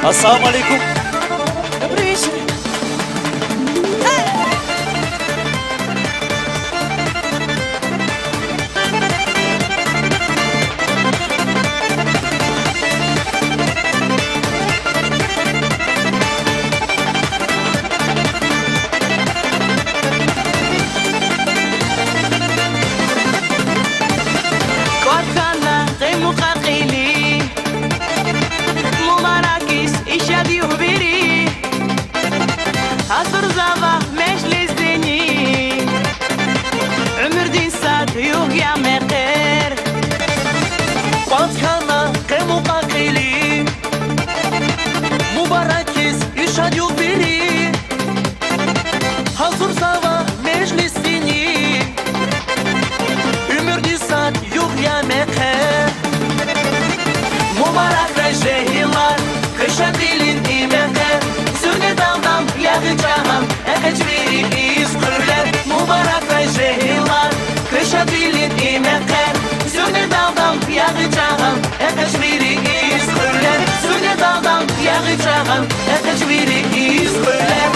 Assalamu alaikum. عصر زابا مجلس ديني عمر دين ساد يوقع مقر قد كان قيم قاقلي مباركيز يشهد يوبيري hazır sava meclisini Ömür disat yok ya mekhe Mübarek rejehillar kışa dilin imekhe Sürne damdam yağacağım ekecviri izkürler Mübarek rejehillar kışa dilin imekhe Sürne damdam yağacağım ekecviri izkürler Sürne damdam yağacağım ekecviri izkürler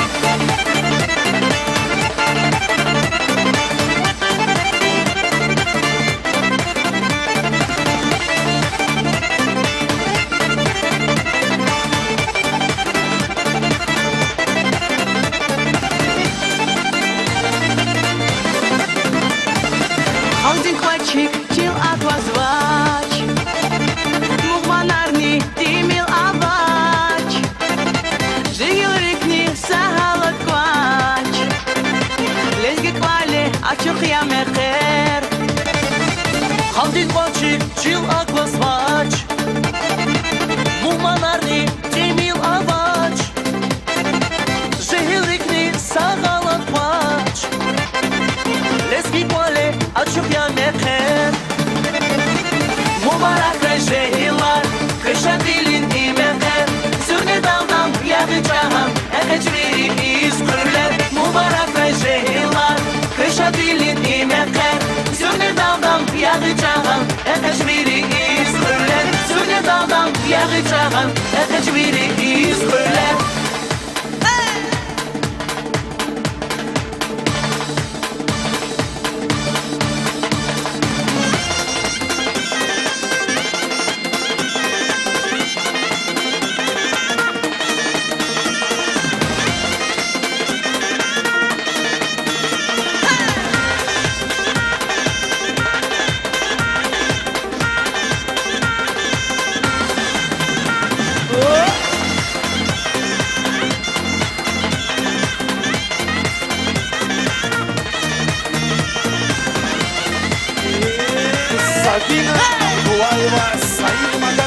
Один квачик чил аквазвач Мухманарни тимил авач Жигил рикни сахалат квач Лезги квали ачук я мехер Один квачик чил аквазвач Мухманарни тимил авач Жигил рикни сахалат квач Лезги квали açık ya mekher Mübarek rejehillar kışa dilin imekher Sürne daldan yağacağım ekecviri izkürler Mübarek rejehillar kışa dilin imekher Sürne daldan yağacağım ekecviri izkürler Sürne daldan yağacağım ekecviri izkürler Sabina Duayva Said Madan